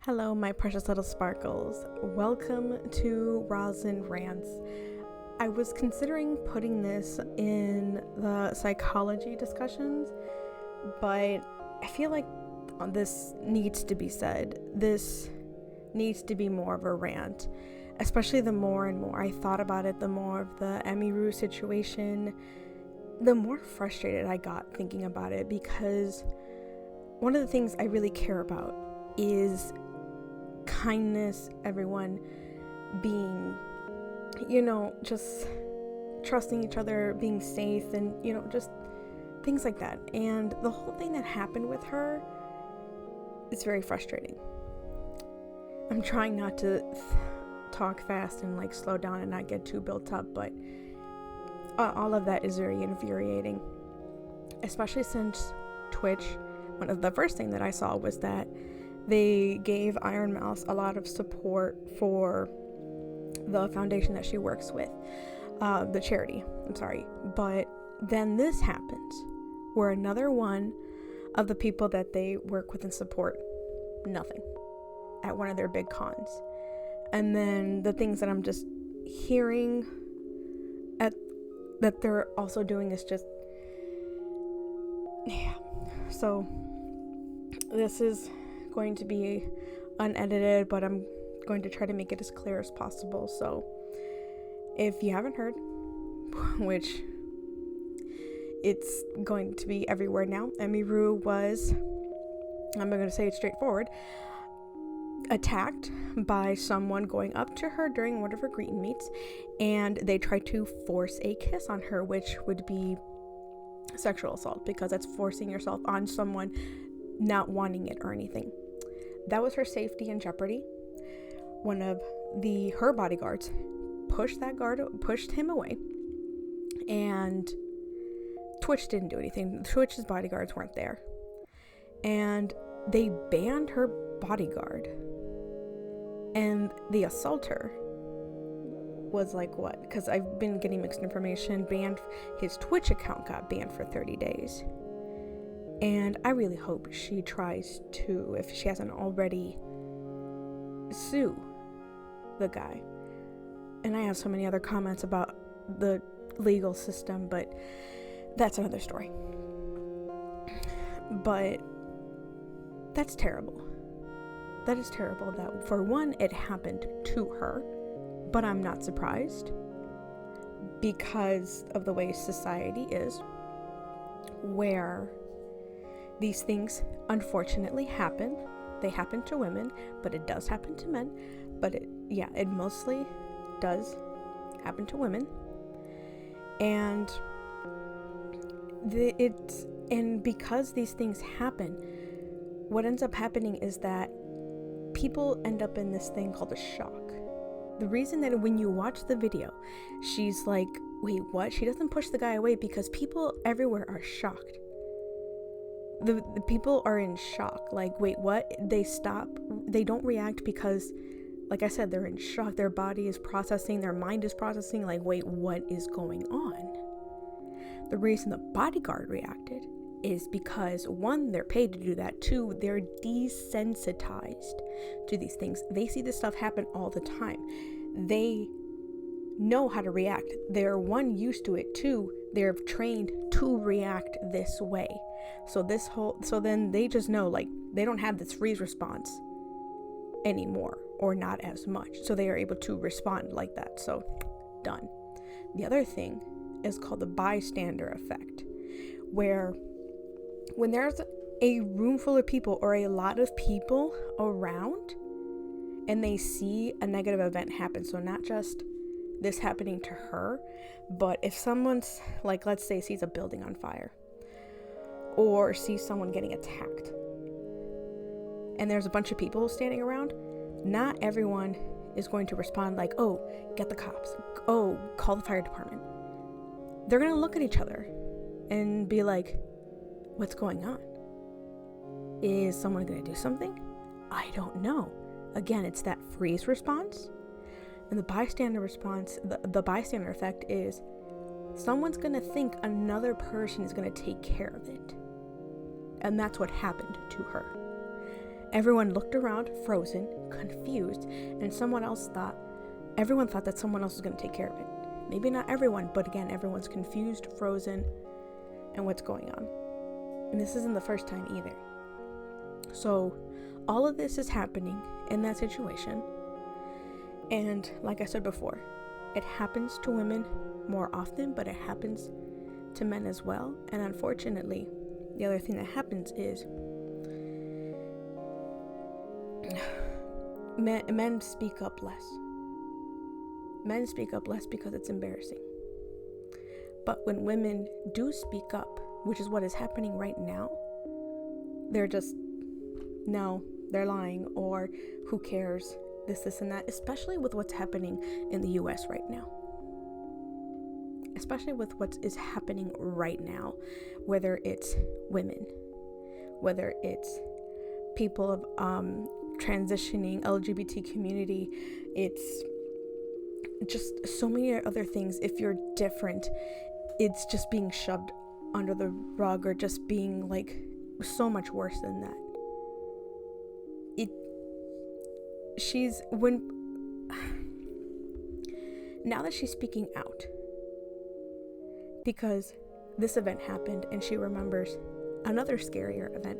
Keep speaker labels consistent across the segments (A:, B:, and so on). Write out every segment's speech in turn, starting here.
A: Hello, my precious little sparkles. Welcome to Rosin Rants. I was considering putting this in the psychology discussions, but I feel like this needs to be said. This needs to be more of a rant, especially the more and more I thought about it, the more of the Emiru situation, the more frustrated I got thinking about it, because one of the things I really care about is kindness, everyone being, just trusting each other, being safe, and, just things like that. And the whole thing that happened with her is very frustrating. I'm trying not to talk fast and slow down and not get too built up, but all of that is very infuriating, especially since Twitch, one of the first thing that I saw was that they gave Iron Mouse a lot of support for the foundation that she works with, the charity, but then this happens where another one of the people that they work with and support, nothing at one of their big cons. And then the things that I'm just hearing that they're also doing is just, yeah. So this is going to be unedited, but I'm going to try to make it as clear as possible. So if you haven't heard, which it's going to be everywhere now, Emiru was, I'm going to say it straightforward, attacked by someone going up to her during one of her greeting meets, and they tried to force a kiss on her, which would be sexual assault, because that's forcing yourself on someone not wanting it or anything. That was her safety in jeopardy. One of her bodyguards pushed him away, and Twitch didn't do anything. Twitch's bodyguards weren't there, and they banned her bodyguard, and the assaulter was what? Because I've been getting mixed information. His Twitch account got banned for 30 days. And I really hope she tries to, if she hasn't already, sue the guy. And I have so many other comments about the legal system, but that's another story. But that's terrible. That is terrible that, for one, it happened to her, but I'm not surprised because of the way society is, where these things unfortunately happen. They happen to women, but it does happen to men. But it mostly does happen to women. And because these things happen, what ends up happening is that people end up in this thing called a shock. The reason that when you watch the video, she's like, wait, what? She doesn't push the guy away because people everywhere are shocked. The people are in shock. Wait, what? They stop. They don't react because, like I said, they're in shock. Their body is processing. Their mind is processing. Wait, what is going on? The reason the bodyguard reacted is because, one, they're paid to do that. Two, they're desensitized to these things. They see this stuff happen all the time. They know how to react. They're, one, used to it. Two, they're trained to react this way. So then they just know, they don't have this freeze response anymore, or not as much. So they are able to respond like that. So, done. The other thing is called the bystander effect, where when there's a room full of people or a lot of people around and they see a negative event happen, so not just this happening to her, but if someone's, let's say, sees a building on fire, or sees someone getting attacked, and there's a bunch of people standing around, not everyone is going to respond oh, get the cops, oh, call the fire department. They're going to look at each other and be like, what's going on? Is someone going to do something? I don't know. Again, it's that freeze response. And the bystander response, the bystander effect is someone's going to think another person is going to take care of it. And that's what happened to her. Everyone looked around, frozen, confused, and everyone thought that someone else was going to take care of it. Maybe not everyone, but again, everyone's confused, frozen, and what's going on. And this isn't the first time either. So all of this is happening in that situation. And like I said before, it happens to women more often, but it happens to men as well. And unfortunately, the other thing that happens is men speak up less. Men speak up less because it's embarrassing. But when women do speak up, which is what is happening right now, they're just, no, they're lying, or who cares, this and that, especially with what's happening in the US right now. Especially with what is happening right now, whether it's women, whether it's people of transitioning LGBT community, it's just so many other things. If you're different, it's just being shoved under the rug, or just being like so much worse than that. Now that she's speaking out, because this event happened and she remembers another scarier event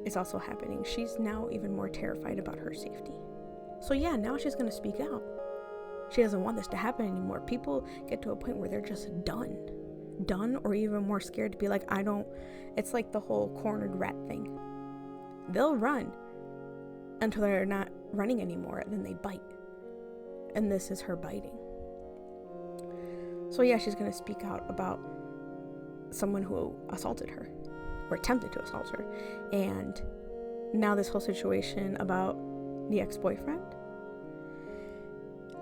A: is also happening, she's now even more terrified about her safety. So yeah, now she's going to speak out. She doesn't want this to happen anymore. People get to a point where they're just done, or even more scared to be like, it's like the whole cornered rat thing. They'll run until they're not running anymore, then they bite. And this is her biting. So yeah, she's going to speak out about someone who assaulted her, or attempted to assault her. And now this whole situation about the ex-boyfriend.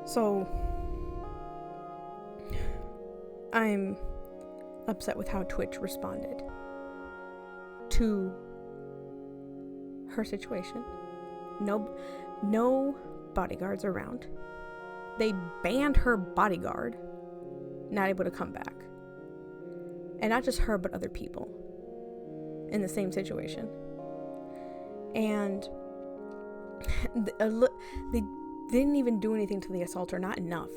A: So I'm upset with how Twitch responded to her situation. No bodyguards around. They banned her bodyguard, not able to come back. And not just her, but other people in the same situation. And they didn't even do anything to the assaulter. Not enough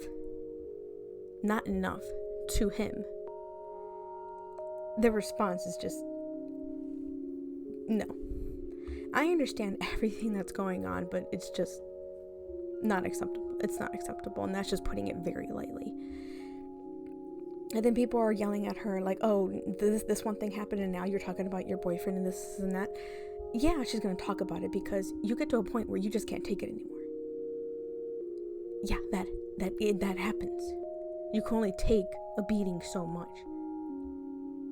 A: to him. The response is just no. I understand everything that's going on, but it's just not acceptable. It's not acceptable, and that's just putting it very lightly. And then people are yelling at her like, oh, this one thing happened and now you're talking about your boyfriend and this and that. Yeah, she's going to talk about it, because you get to a point where you just can't take it anymore. Yeah, that happens. You can only take a beating so much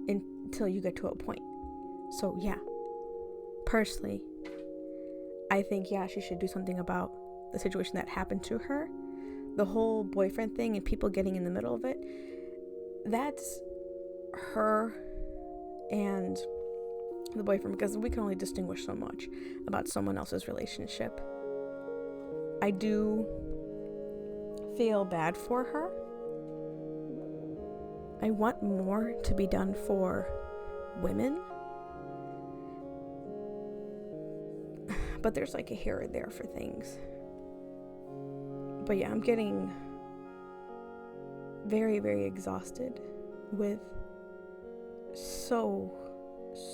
A: until you get to a point. So yeah, personally, I think, yeah, she should do something about the situation that happened to her. The whole boyfriend thing and people getting in the middle of it, that's her and the boyfriend, because we can only distinguish so much about someone else's relationship. I do feel bad for her. I want more to be done for women, but there's like a here or there for things. But yeah, I'm getting very, very exhausted with so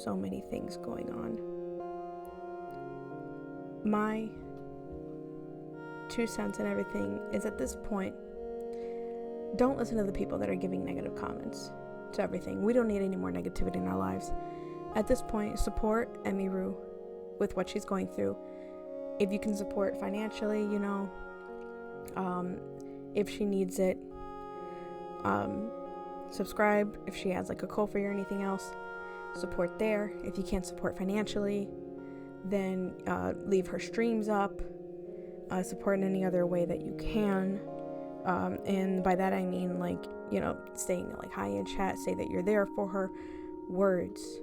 A: many things going on. My 2 cents and everything is, at this point, don't listen to the people that are giving negative comments to everything. We don't need any more negativity in our lives. At this point, support Emiru with what she's going through. If you can support financially, if she needs it, subscribe. If she has like a Ko-fi or anything else, support there. If you can't support financially, then leave her streams up. Support in any other way that you can. And by that I mean, like, saying like hi in chat, say that you're there for her, words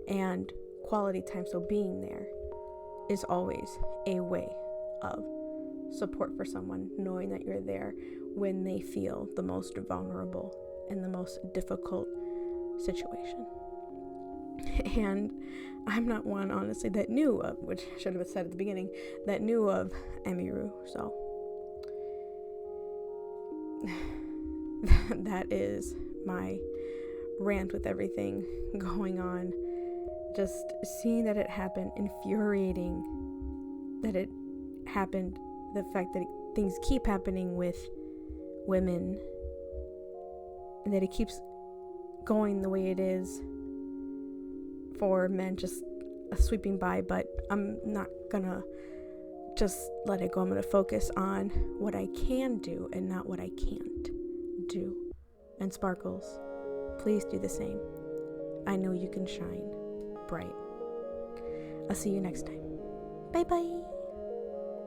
A: and quality time. So being there is always a way of support for someone, knowing that you're there when they feel the most vulnerable in the most difficult situation. And I'm not one, honestly, that knew of, which I should have said at the beginning, that knew of Emiru. So that is my rant with everything going on. Just seeing that it happened, infuriating that it happened, the fact that things keep happening with women, and that it keeps going the way it is for men, just sweeping by. But I'm not gonna just let it go. I'm gonna focus on what I can do and not what I can't do. And Sparkles, please do the same. I know you can shine bright. I'll see you next time. Bye bye.